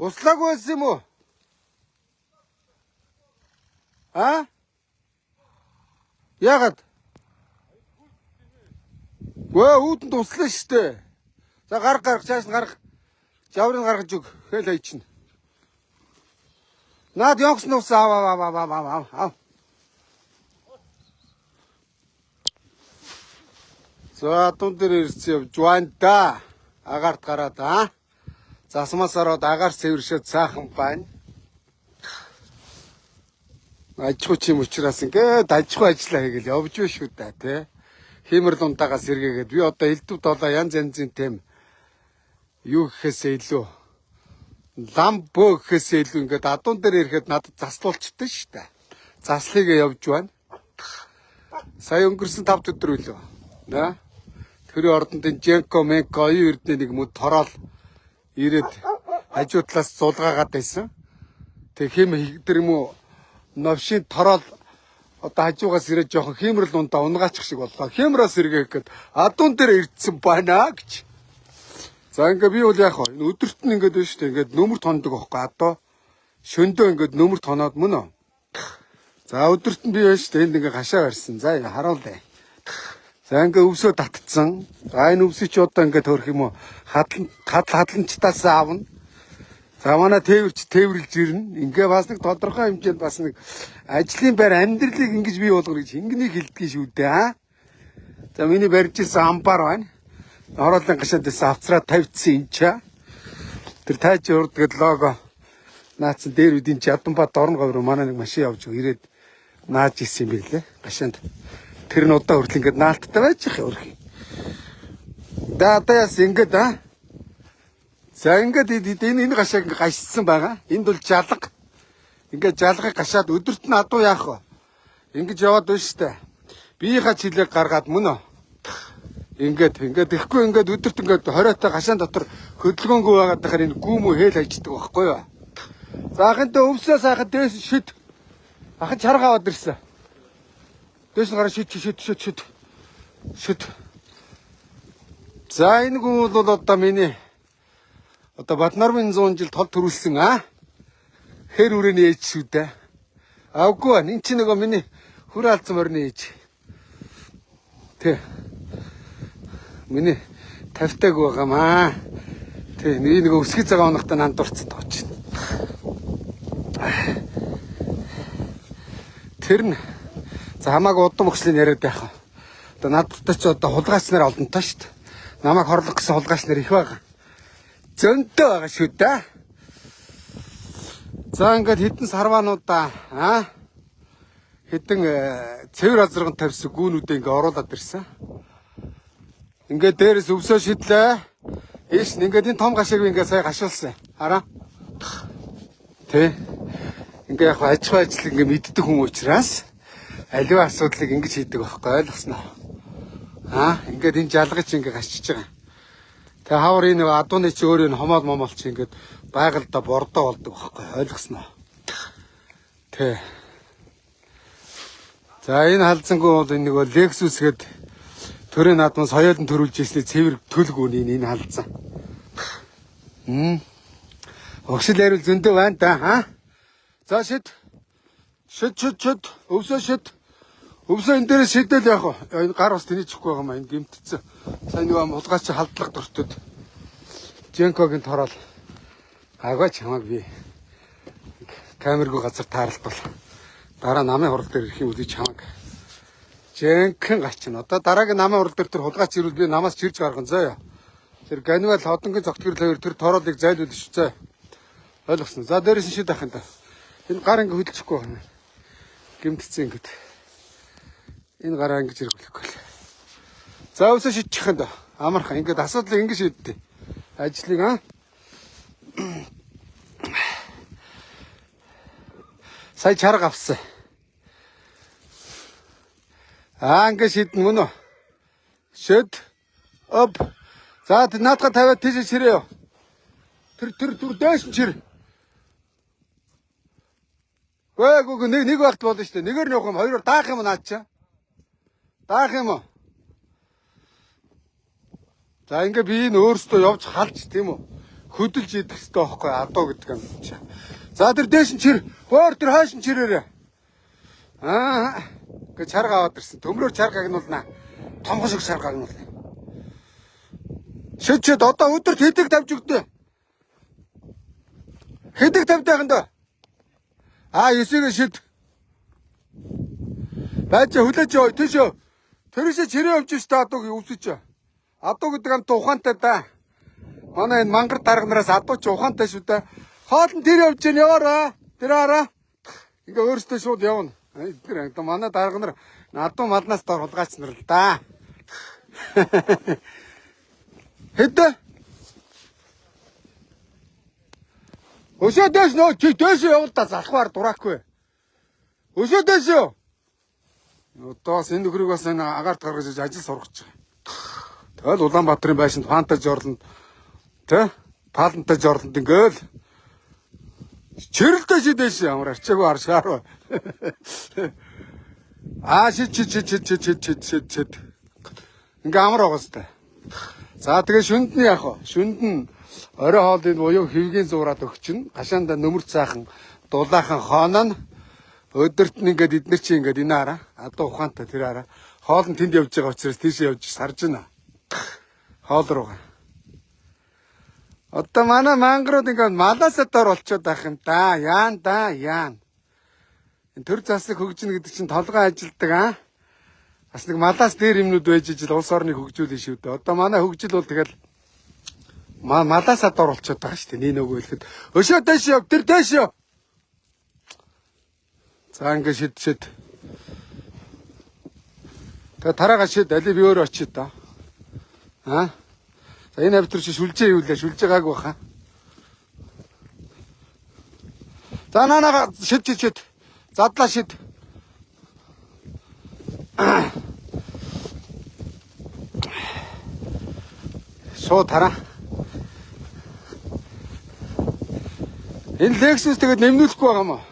Услаагүй байсан юм уу? А? Яагаад? Гөө үүдэнд услаа штэ. За гарга цааш нь гарга. Жаврыг гаргаж өг. Хэл хай чинь. Наад ёнгос нус аа. За тун дээр ирсэн явж байна да. Агаарт гараад аа. Засмаас ороод агаар цэвэршээд цаахан байна. Ажихуй чим учраас ингээд ажихуй ажиллаа хийгээл явж байна шүү дээ тий. Химэрл унтаагаас сэргээгээд би одоо элдв долоо янз янзын тэм юу гэхээсээ илүү лам бөө гэхээсээ илүү ингээд адуун дээр ирэхэд надад заслуулчихдээ шүү дээ. Заслыг явж байна. Сая өнгөрсөн 5 өдөр үлээ. Наа. Тэр ордонд Женко Менко оюун эрдэнэ нэг мөд тороол ирээд хажуу талаас зулгаагаад байсан. Тэг хим тэр юм уу новшийн тороол одоо хажуугаас ирээд жоохон химрэл унтаа унгаачих шиг боллоо. Химраас эргээх гээд адуун дээр ирдсэн байна гэж. За ингээ би бол яг хоо энэ өдөрт нь ингээд байна шүү дээ. Ингээд нөмөр тондог байхгүй одоо шөндөө ингээд нөмөр тоноод мөн үү. За өдөрт нь би байна шүү дээ. Энд ингээ гашаа барьсан. За харуулъя. За ингээ өвсөө татцсан. За энэ өвсөй чи одоо ингээ төрөх юм уу? Хадламжтаас аавна. За манай тээвэрч тээвэрлж ирнэ. Ингээ бас нэг тодорхой хэмжээнд бас нэг ажлын байр амьдралыг ингэж бий болгоно гэж хингнийг хэлдэг шүү дээ аа. За миний барьж ирсэн амбар байна. Ороолын гашаад дэс авцраа тавьчихсан юм чаа. Тэр тайж урдгээд лого наацсан дээр үдийн Жаданбат орногоо руу манай нэг машин явж ирээд нааж ирсэн юм билээ. Гашаанд тэр нь удаа хүртэл ингээд наалттай байж их өрхий. Даадаас ингээд аа. За ингээд энэ гашааг ингээд гашсан байгаа. Энд бол жалга. Ингээд жалгыг гашаад өдөрт нь адуу яах вэ? Ингэж яваад байна штэ. Биеийнхаа чилээг гаргаад мөн үү? Ингээд ихгүй ингээд өдөрт ингээд 20-тай гашаан дотор хөдөлгөөнгүй байгаад тахаар энэ гүүмүү хээл хайждаг байхгүй юу? За ахынтай өвсөө сайхан дээс шид. Ахын чарга аваад ирсэн. Дээс гараа шид. За энэ гүн бол одоо миний одоо Батнармын 100 жил тол төрүүлсэн аа. Хэр үрээний ээж шүү дээ. Авгүй энэ чи нөгөө миний хүр алдсан морины ээж. Тэ. Миний тавтайг байгаамаа. Тэ нэг өсгий цагаан оногтой нанд дурцсан тооч. Тэр нь за хамаагүй удам өгслийн яриад яах вэ? Одоо надтай ч одоо хулгайч нар олдонтой шүү дээ. Намайг хорлох гэсэн хулгайч нар их байгаа. Зөндөө байгаа шүү дээ. За ингээд хитэн сарваануудаа хитэн цэвэр азарган тавьсан гүүнүүдээ ингээд оруулаад ирсэн. Ингээд дээрээс өвсөө шидлээ. Ийш ингээд энэ том гашааг ингээд сая гашуулсан. Хараа. Тэ. Ингээд яг ажихуй ажил ингээд мэддэг хүн учраас аливаа асуудлыг ингэж хийдэг байхгүй ойлгосноо. Ингээд энэ жалгаж ингээд гашиж байгаа. Тэгээ хавар энэ адууны чи өөрөө хомоод момол чи ингээд байгальда бордоо болдог байхгүй ойлгосноо. Тэ. За энэ халдсангүй бол энэ нөгөө Lexus гээд төрийн наадмаас хоёулын төрүүлж ирсний цэвэр төлг үнийг энэ халдсан. Огшил ярил зөндөө байна да За шид. Өвсөө шид. Өвсөө энэ дээрээ шидэл яах вэ? Энэ гар бас тэний чихгүй байгаа маа энэ гимтцэн. Сайн нөгөө мулгаач халдлага дуртад. Женкогийн тороол. Агаач хамааг би камергүй газар таарлтвал дараа намын хурал дээр ирэх юм үгүй чамаг. Жэнхэн гачна. Одоо дараагийн намын хурал дээр тэр хулгайч ирвэл би намаас чирж гаргана заяа. Тэр ганивал одонгийн цогтгөр хоёр тэр тороолыг зайлуулж заяа. Ойлгосон. За дээрээс нь шид авах юм да. Энэ гар ингэ хөдөлчихгүй байна. Гимтцэн ингэж. Энэ гараа ингэж хэрэглэхгүй л. За өвсө шидчих юм да. Амархан ингэ асуудлыг ингэ шийддэг. Ажлыг сая чарга авсан. Ингэ шидэн мөн үү? Шид. Оп. За наадга тавиад тийш ширээ. Тэр дээш нь шир. Гүг нэг багт болно шүү дээ. Нэгээр нь явах юм, хоёроор даах юм наад чаа. Даах юм уу? За ингээ би энэ өөрсдөө явж халж тийм үү? хөдөлж идэх хэрэгтэй байхгүй адуу гэдэг юм чи. За тэр дээш нь чир. Өөр тэр хойш нь чирээрээ. Гэ чарга аваад ирсэн. Төмрөөр чарга гагнуулна. Томхон шиг чарга гагнуулна. Шидчихэд одоо өдөрт хэдэг тавьж өгдөө. Хэдэг тавьдаг энэ. 9-ийг шид. Байж хүлээж ой тийш. Тэрээсээ чирээ өмч штэ адууг өвсөж. Адуу гэдэг амт ухаантай да. Манай энэ мангар дарганараас адуу ч ухаантай шүү дээ. Хоолн тэр явж гэн яваараа. Тэр араа. Ингээ өөрөөсөө шууд явна. Тэр манай дарганар адуу малнаас дор хулгайчнар л да. Хэдэ? Өшөөдөөс нөө чи дээш явал да залхаар дураагүй. Өшөөдөөс юу? Одоос энэ нөхрийг бас энэ агаарт гаргаж ажил сургаж байгаа. Тэгэл Улаанбаатарын байшинд фантаж орлонд тэ палантай жорлонд ингээл чирэлдэж шидэж ямар арчаагүй аршаар. Шид. Ингээ амар байгаастай. За тэгээ шүнд нь яах вэ? Шүнд нь орой хоолыг буюу хөвгийн зуураад өгчин. Гашаанда нөмөр цаахан дулаахан хооноо нь өдөрт нь ингээд эднэр чи ингээд энэ хараа. Адуу ухаантай тэр хараа. Хоол нь тэнд явж байгаа учраас тийшээ явж сарж байна. Хоол руугаа. Одоо манай мангрууд ингээд малаасаа дор болчиход байх юм да. Яан. Энэ төр засаг хөгжинэ гэдэг чинь толгой ажилдаг аа. Бас нэг малаас дээр юмнууд байж ижил улс орныг хөгжүүлнэ шүү дээ. Одоо манай хөгжил бол тэгэл малаасаа дор болчиход байгаа шүү дээ. Нэг нөгөө хэлэхэд өшөө дэш яв тэр дэш яв. За ингээд шид. Тэгээ тараага шид али би өөрөө очие та. За энэ автар чи шүлжээ юу лээ? Шүлжээ гаагүй баха. За нанага шид. Задлаа шид. Шууд тараа. Энэ Lexus тэгээд нэмнүүлэхгүй байгаа юм аа.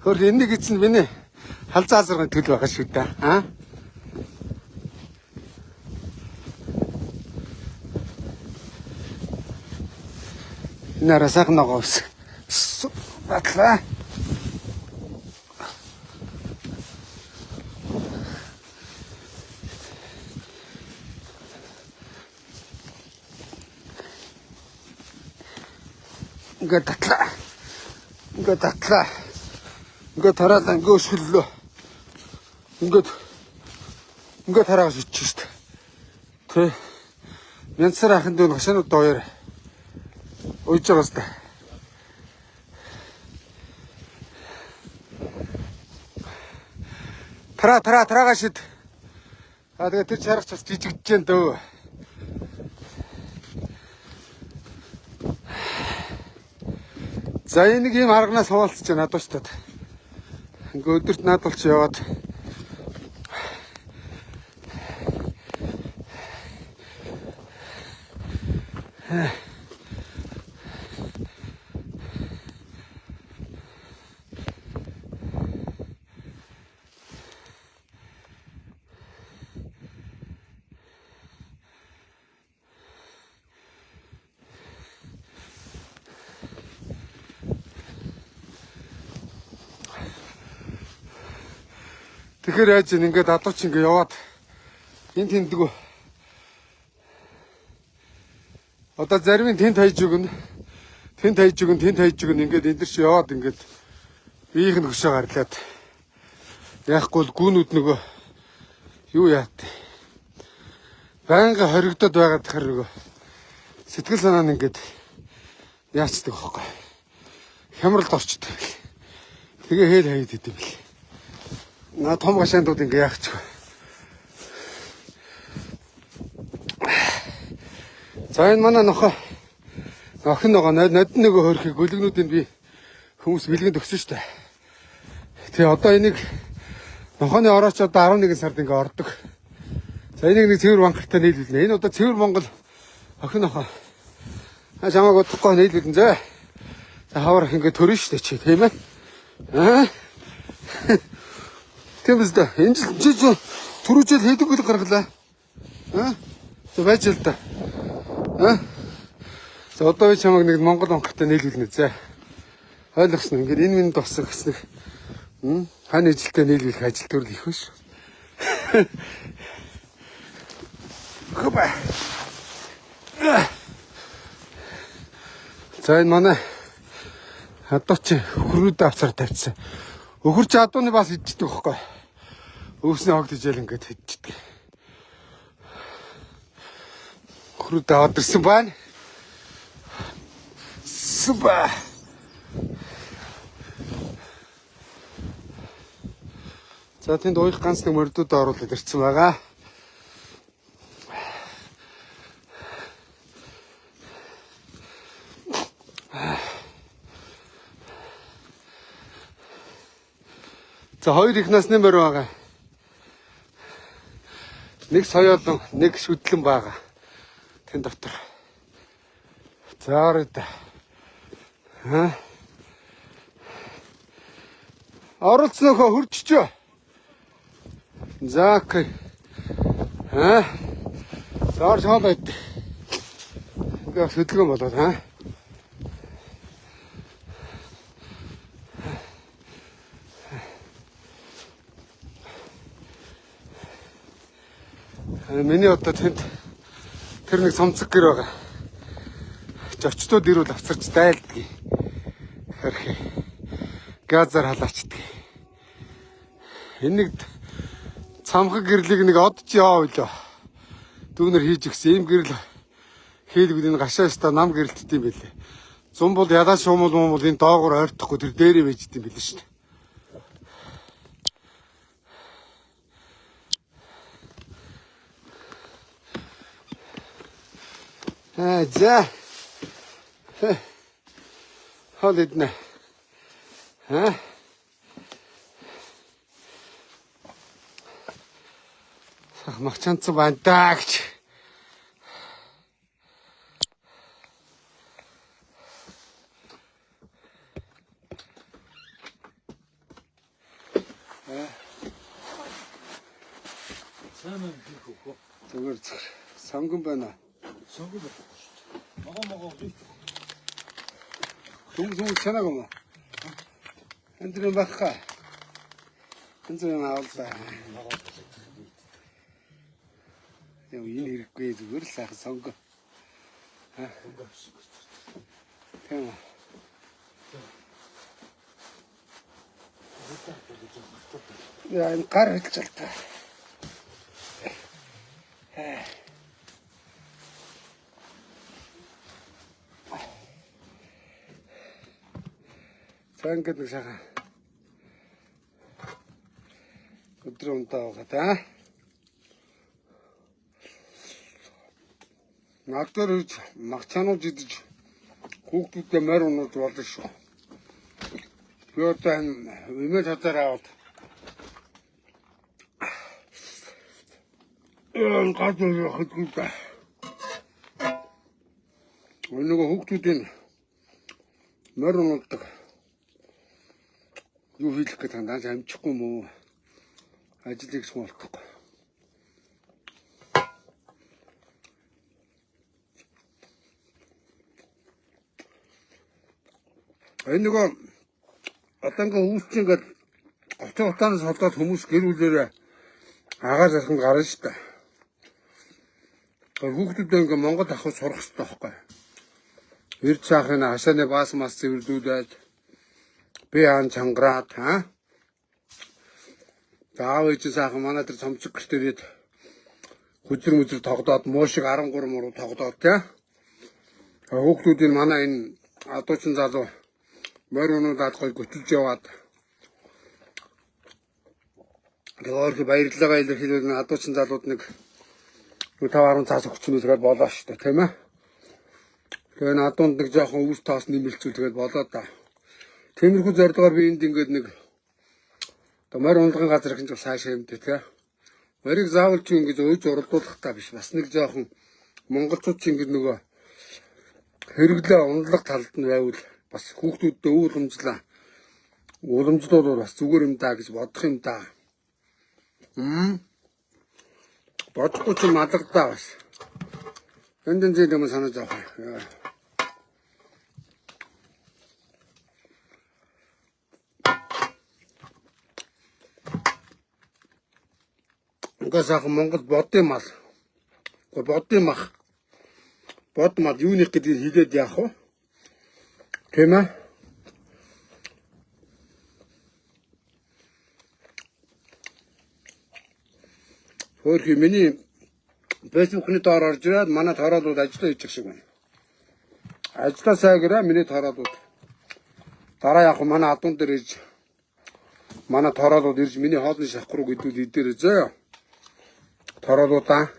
Хөр энийг эцэн миний халзаазрын төл байгаа шүү дээ. Нара сайхан байгаа ус. Батлаа. Ингээд татлаа. Ингээд тараалаа ингээд шүллөө. Ингээд тараагаж иччих шүү дээ. Тэ. Янцар ахын дөө хашаанууд дооёр. Уйж байгаа сте. Тараага шид. Тэгээ тэр чаргач бас жижигдэж जैन дөө. За энийг ийм арганаас хуваалцаж байна надад шүү дээ. Ингээ өдөрт наад болч яваад. Тэгэхээр яаж ингээд адууч ингээ яваад энэ тэмдгүү. Одоо зарим нь тэнд хайж өгнө. Тэнд хайж өгнө ингээд энэ төр чи яваад ингээд биеийнх нь хөшөө гарлаад. Яахгүй л гүнүүд нөгөө юу яат. Байнга хоригдоод байгаа тэгэхээр нөгөө сэтгэл санаа нь ингээд яачдаг байхгүй. Хямралд орчдөг. Тэгээ хэл хайд идэв бил. На том гашаандууд ингээ яахчих вэ? За энэ манай охин байгаа нодн нөгөө хөрхийг гөлгнүүдийг би хүмүүс бэлгэнд өгсөн шүү дээ. Тэгээ одоо энийг нохооны орооч одоо 11 сард ингээ ордог. За энийг нэг цэвэр банкартай нийлүүлнэ. Энэ одоо цэвэр Монгол охин охоо. Чамааг удахгүй нийлүүлнэ зэ. За хавар ингээ төрөн шүү дээ чи тийм ээ. Тийм үстэ. Энэ жил түрүүжэл хийдэг үл гаргалаа. За байж л да. За одоо би чамайг нэг Монгол онготой нийлүүлнэ зэ. Ойлгосноо ингээд энэ минь тосох гэснэг хань ижилтэй нийлүүлэх ажил төрөл их биш. Хөөе. За энэ манай одоо чи хөрүүд авцаар тавьчихсан. Өхөр чи адууны бас идчихдэг байхгүй. Өвсний хогд ижээл ингээд идчихдэг. Хөрүүд аваад ирсэн байна. Супер. За тэнд уйлах ганц нэг мордууд оруулаад ирсэн байгаа. За хоёр их насны морь байгаа. Нэг соёолон, нэг шүтлэн байгаа. Тэн дотор. За орой. Оролцсон нөхөө хурччөө. За окей. За орж хоолойд. Ингээ хөдөлгөөн болоод Миний одоо тэнд тэр нэг цомцог гэр байгаа. Зочдод ирүүл авцарч дайлдгийг. Хэрхээ. Газар халаачдаг. Энийг цамхаг гэрлийг нэг од ч яа ойлоо. Дүүнэр хийж өгсөн. Ийм гэрэл хийлгүүд энэ гашаастаа нам гэрэлтд юм бэлээ. Зум бол ядаа шуумал муумал энэ доогоор ойртохгүй тэр дээрээ байж идэм бэлээ шүү дээ. За. Холидна. Махчанцсан байна даа гэж. Цаанаа хийхгүй. Зүгээр сонгон байна. Сонгон байна. Могоо хийх. Дүнгийн чанаг юм уу? Эндрэн баха. Эндрэн авлаа. Яа энэ хэрэггүй зүгээр л сайхан сонгоо. Тийм. Яа энэ гар хэлж л та. За ингээд нэг сайхан өдрөө унтаа байгаа та. Надад магчаанууд идэж хүүхдүүдтэй морь унууд болно шүү. Би одоо имэж хатаар аваад гадуур хөдөлгөөн та. Нөгөө хүүхдүүдийн морь унууддаг. Юу хийх гэж тандаа амжихгүй юм уу? Ажлыг суулгахгүй. Энэ нөгөө одоо ингээ үүсч ингээд очих утаанаас холдоод хүмүүс гэрүүлээрээ агаар зарханд гарна шүү дээ. Хүүхдүүдээ ингээ Монгол ахыг сурах хэрэгтэй байхгүй. Эрд цаахын хашааны баас мас цэвэрлүүлээд би ан чангараад заав ээж саахан манай тэр цомцог гэрт ирээд хүзэр мүзэр тогдоод муушиг 13 муруу тогдоод хүүхдүүдийн манай энэ адуучин залуу морь унуудаад гой götülж яваад тэгээд баярлалаа хэлээд адуучин залууд нэг 5-10 цаас өгчнөөсгээд болоо шүү дээ тийм ээ. Тэгээд адуунд нэг жоохон үүс тоос нэмэлцүүлгээд болоо да. Тиймэрхүү зорилгоор би энд ингээд нэг морь ундгын газар их нь цаашаа юм дээ тийм. Морийг заавал ч ингэж өөж уралдуулах та биш. Бас нэг жоохон монголчууд ч ингэж нөгөө хэрэглээ ундлах талд нь байвал бас хүүхдүүдтэй уламжлал бас зүгээр юм даа гэж бодох юм даа. Бодохгүй ч малгадаа бас. Эндэн зээл юм санаж авах. Ингээ сайхан Монгол бодын мал. Бодын мах. Бод мал юуних гэдгийг хилээд яах вэ? Тийм ээ. Хөрхи миний фэйсбүүкний доор орж ирээд манай тороолууд ажиллаа хийж шиг байна. Ажиллаа сайгаараа миний тороолууд. Дараа яг манай адуун дээр ирж манай тороолууд ирж миний хоолны шахах руу гэдүүд идэрээ зөө. Тороолуудаа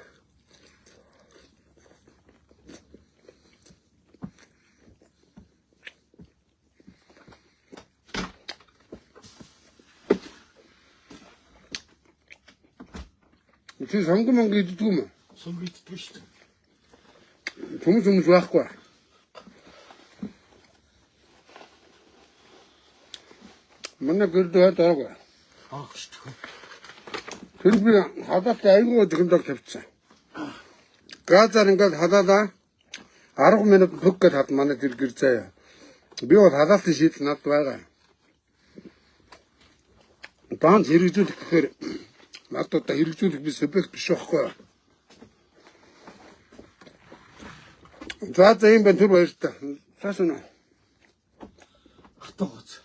чи сонгомон иддэг юм. Сонгоо иддэг шүү дээ. Хүмүүс байхгүй. Манай гэрдээ даагаа. Аах шүү дээ. Тэр би хадаад айгүй зөндөө тавьчихсан. Газар ингээд хадаадаа 10 минут хөг гэж хад манай тэр гэр заяа. Би бол хадаалтын шийдэл надад байгаа. Даанч хэрэгжүүлэх гэхээр надад хэрэгжүүлэх би субъект биш байхгүй. За ийм бэн түр баяртай. Цаашна. Хатаа гоц.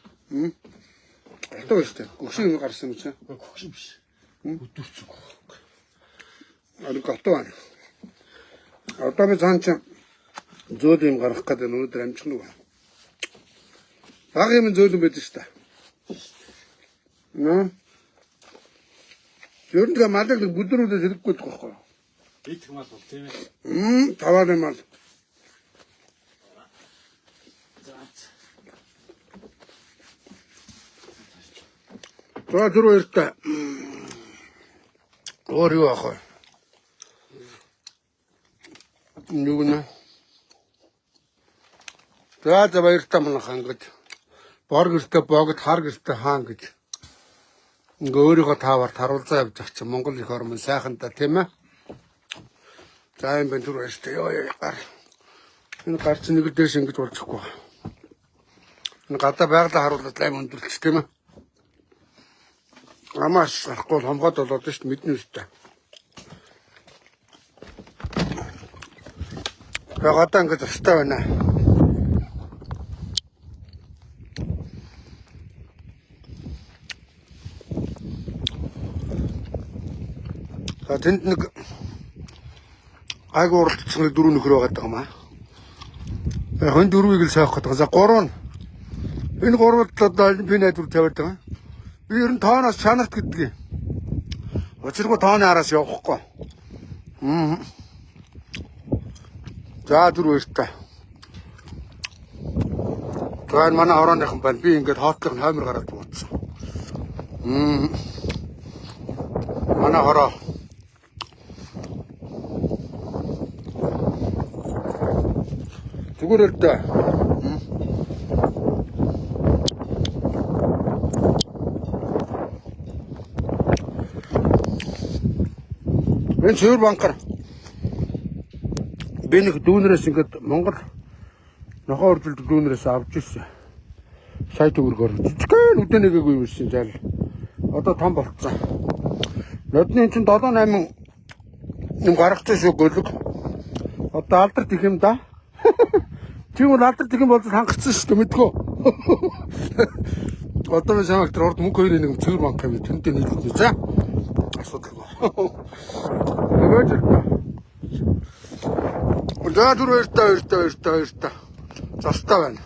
Хатаа баяртай. Гүшин гарсан юм чи. Гүгшин биш. Өдөрцөг. Али гатваа. Одоо би цаанч зөөл юм гарах гэдэг өнөөдөр амжих нүг. Баг юм зөөлөн байдаг шүү дээ. Нөө. Зөөлөнг малыг бүдрүүдээс хэрэггүй байхгүй. Идэх мал бол тийм ээ. Таваар юм мал. За түр баяртай. Өөр юу ах вэ? Юу нэ? За баяртай манайхан гэж. Бор гэртээ богд хар гэртээ хаан гэж. Ингээ өөрийгөө таавар таруулзаа явж ах чи Монгол их орн сайхан та тийм ээ. За юм бэн түр баяртай. Ёо гар. Энэ гар чи нэг л дээш ингэж болчихгүй. Энэ гадаа байгалаа харуулаад лайм өндөрч тийм ээ. Амаш ахгүй хомгоод болоод шүү дээ мэднэ үстэй. Гадаа ингэж өстэй байна. За тэнд нэг айгуу уралдсан 4 нөхөр байгаа юм аа. Хэн дөрвийг л саах гэдэг. За 3 нь энэ 3-д одоо би найдвар тавиад байгаа. Би ер нь тооноос чанарт гэдгийг. Учиргүй тооны араас явахгүй. За түр баяртай. За манай орооныхан байна. Би ингээд хоотлох нь хоймор гараад бууцсан. Манай ороо. Зүгээр л да. Энэ цэвэр банкар. Би нэг дүүнерээс ингээд Монгол нохоо урдэлт дүүнерээс авч ирсэн. Сая төгрөгөөр жижигхэн үдэнэгээгүй юм шиг зал. Одоо том болцсон. Нодны чинь 7-8 юм гаргацсан шүү гөлөг. Одоо алдарт их юм да. Тийм бол алдарт их юм бол хангацсан шүү дээ мэдгүй. Одоо би самагт урд мөнгө хоёрын нэг цэвэр банк юм тэнтэй нийлүүлнэ за. Асуудалгүй. Тэгэж за түр баяртай. Застаа байна.